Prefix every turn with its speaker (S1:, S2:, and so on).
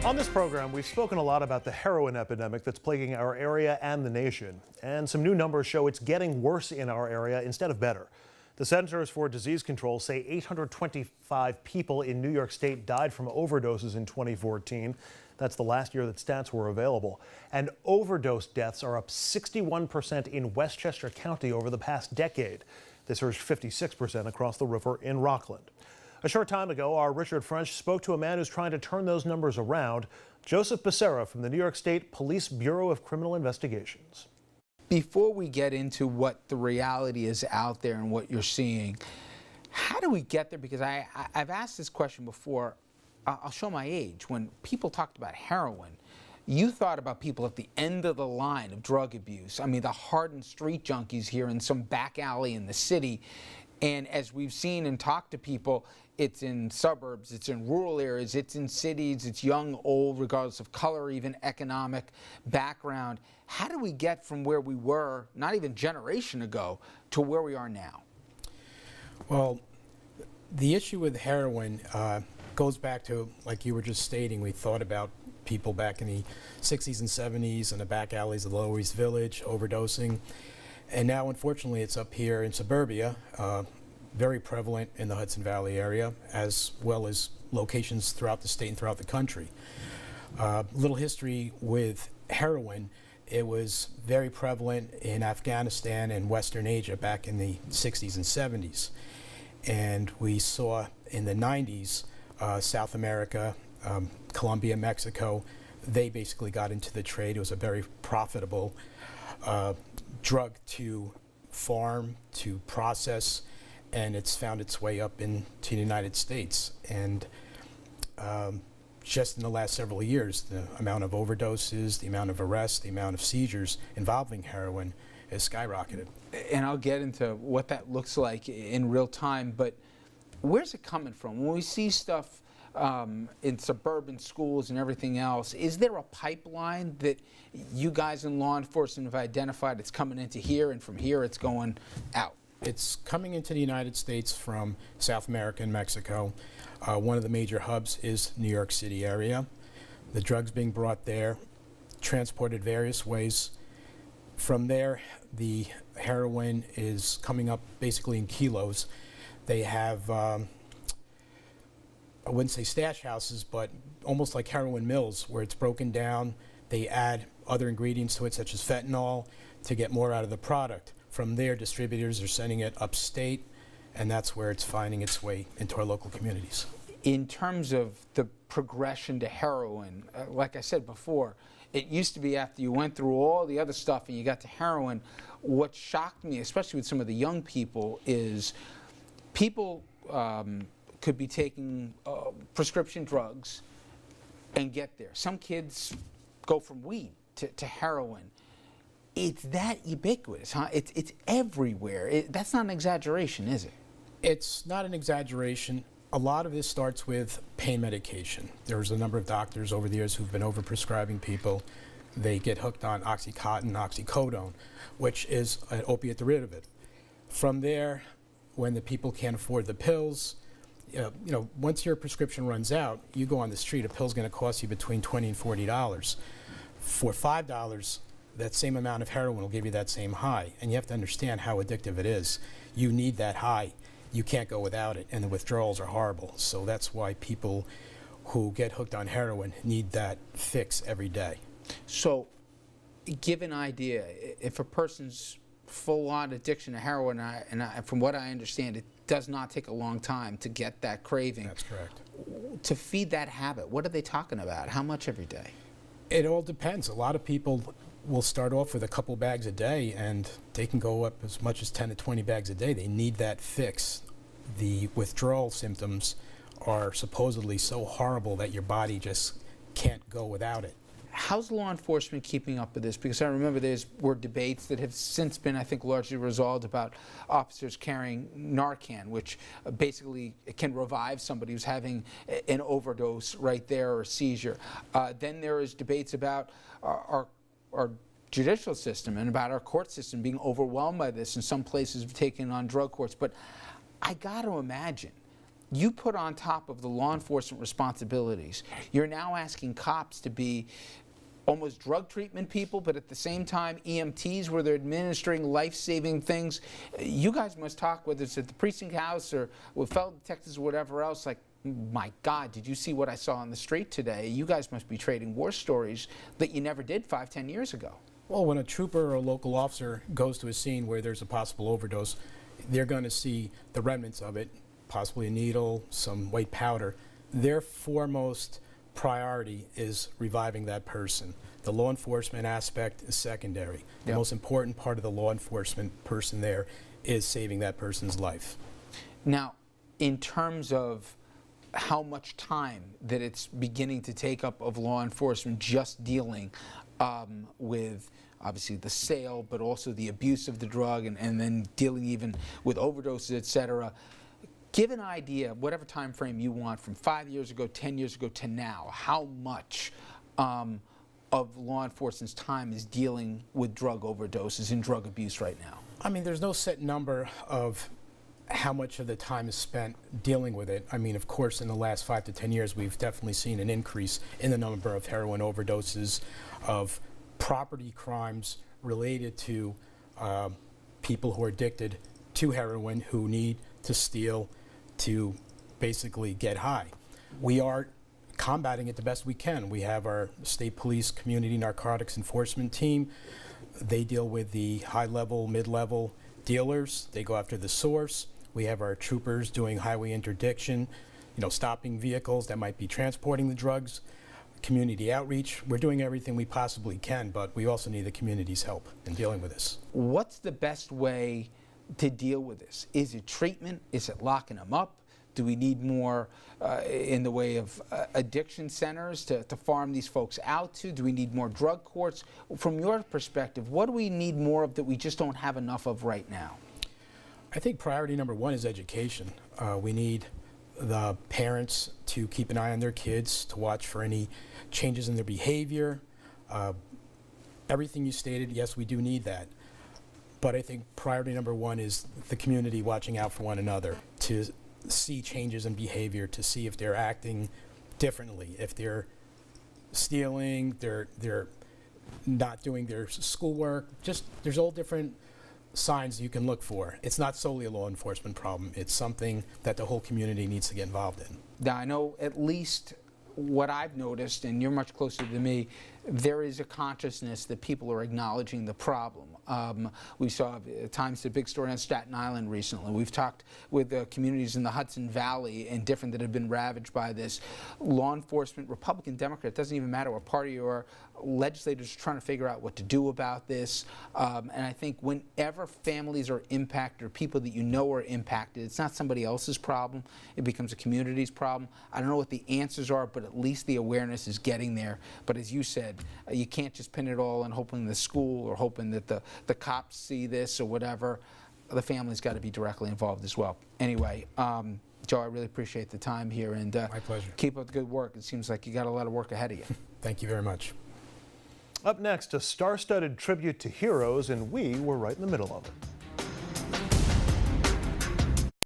S1: On this program, we've spoken a lot about the heroin epidemic that's plaguing our area and the nation. And some new numbers show it's getting worse in our area instead of better. The Centers for Disease Control say 825 people in New York State died from overdoses in 2014. That's the last year that stats were available. And overdose deaths are up 61% in Westchester County over the past decade. They surged 56% across the river in Rockland. A short time ago, our Richard French spoke to a man who's trying to turn those numbers around, Joseph Becerra from the New York State Police Bureau of Criminal Investigations.
S2: Before we get into what the reality is out there and what you're seeing, how do we get there? Because I've asked this question before. I'll show my age. When people talked about heroin, you thought about people at the end of the line of drug abuse. I mean, the hardened street junkies here in some back alley in the city. And as we've seen and talked to people, it's in suburbs, it's in rural areas, it's in cities, it's young, old, regardless of color, even economic background. How do we get from where we were, not even a generation ago, to where we are now?
S3: Well, the issue with heroin goes back to, like you were just stating, we thought about people back in the 60s and 70s in the back alleys of the Lower East Village, overdosing. And now, unfortunately, it's up here in suburbia, very prevalent in the Hudson Valley area, as well as locations throughout the state and throughout the country. Little history with heroin. It was very prevalent in Afghanistan and Western Asia back in the 60s and 70s. And we saw in the 90s, South America, Colombia, Mexico, they basically got into the trade. It was a very profitable drug to farm, to process, and it's found its way up into the United States. And just in the last several years, the amount of overdoses, the amount of arrests, the amount of seizures involving heroin has skyrocketed.
S2: And I'll get into what that looks like in real time, but where's it coming from? When we see stuff in suburban schools and everything else, is there a pipeline that you guys in law enforcement have identified it's coming into here, and from here it's going out?
S3: It's coming into the United States from South America and Mexico. One of the major hubs is New York City area. The drugs being brought there, transported various ways. From there, the heroin is coming up basically in kilos. They have I wouldn't say stash houses, but almost like heroin mills, where it's broken down. They add other ingredients to it, such as fentanyl, to get more out of the product. From there, distributors are sending it upstate, and that's where it's finding its way into our local communities.
S2: In terms of the progression to heroin, like I said before, it used to be after you went through all the other stuff and you got to heroin. What shocked me, especially with some of the young people, is people could be taking prescription drugs and get there. Some kids go from weed to heroin. It's that ubiquitous, huh? It's everywhere. That's not an exaggeration, is it?
S3: It's not an exaggeration. A lot of this starts with pain medication. There's a number of doctors over the years who've been overprescribing people. They get hooked on Oxycontin, oxycodone, which is an opiate derivative. From there, when the people can't afford the pills, once your prescription runs out, you go on the street, a pill's going to cost you between $20 and $40. For $5, that same amount of heroin will give you that same high. And you have to understand how addictive it is. You need that high. You can't go without it, and the withdrawals are horrible. So that's why people who get hooked on heroin need that fix every day.
S2: So, give an idea, if a person's full-on addiction to heroin, and from what I understand, it does not take a long time to get that craving.
S3: That's correct.
S2: To feed that habit, what are they talking about? How much every day?
S3: It all depends. A lot of people will start off with a couple bags a day, and they can go up as much as 10 to 20 bags a day. They need that fix. The withdrawal symptoms are supposedly so horrible that your body just can't go without it.
S2: How's law enforcement keeping up with this? Because I remember there were debates that have since been, I think, largely resolved about officers carrying Narcan, which basically can revive somebody who's having an overdose right there or a seizure. Then there is debates about our judicial system and about our court system being overwhelmed by this. In some places, we've taken on drug courts. But I got to imagine you put on top of the law enforcement responsibilities, you're now asking cops to be almost drug treatment people, but at the same time EMTs where they're administering life-saving things. You guys must talk, whether it's at the precinct house or with fellow detectives or whatever else, like, my God, did you see what I saw on the street today? You guys must be trading war stories that you never did 5-10 years ago.
S3: Well, when a trooper or a local officer goes to a scene where there's a possible overdose, they're going to see the remnants of it, possibly a needle, some white powder. Their foremost priority is reviving that person. The law enforcement aspect is secondary. The most important part of the law enforcement person there is saving that person's life.
S2: Now, in terms of how much time that it's beginning to take up of law enforcement just dealing with obviously the sale, but also the abuse of the drug, and then dealing even with overdoses, et cetera. Give an idea, whatever time frame you want, from 5 years ago, 10 years ago to now, how much of law enforcement's time is dealing with drug overdoses and drug abuse right now?
S3: I mean, there's no set number of how much of the time is spent dealing with it. I mean, of course, in the last 5 to 10 years, we've definitely seen an increase in the number of heroin overdoses, of property crimes related to people who are addicted to heroin, who need to steal to basically get high. We are combating it the best we can. We have our state police community narcotics enforcement team. They deal with the high-level, mid-level dealers. They go after the source. We have our troopers doing highway interdiction, stopping vehicles that might be transporting the drugs, community outreach. We're doing everything we possibly can, but we also need the community's help in dealing with this.
S2: What's the best way to deal with this? Is it treatment? Is it locking them up? Do we need more in the way of addiction centers to farm these folks out to? Do we need more drug courts? From your perspective, what do we need more of that we just don't have enough of right now?
S3: I think priority number one is education. We need the parents to keep an eye on their kids, to watch for any changes in their behavior. Everything you stated, yes, we do need that. But I think priority number one is the community watching out for one another, to see changes in behavior, to see if they're acting differently, if they're stealing, they're not doing their schoolwork. Just there's all different signs you can look for. It's not solely a law enforcement problem. It's something that the whole community needs to get involved in.
S2: Now, I know at least what I've noticed, and you're much closer to me, there is a consciousness that people are acknowledging the problem. We saw at times the big story on Staten Island recently. We've talked with communities in the Hudson Valley and different that have been ravaged by this. Law enforcement, Republican, Democrat, it doesn't even matter what party you are, legislators are trying to figure out what to do about this. And I think whenever families are impacted or people that you know are impacted, it's not somebody else's problem, it becomes a community's problem. I don't know what the answers are, but at least the awareness is getting there. But as you said, you can't just pin it all on hoping the school or hoping that the cops see this or whatever. The family's got to be directly involved as well. Anyway, Joe, I really appreciate the time here, and
S3: my pleasure.
S2: Keep up the good work. It seems like you got a lot of work ahead of you.
S3: Thank you very much.
S1: Up next, a star-studded tribute to heroes, and we were right in the middle of it.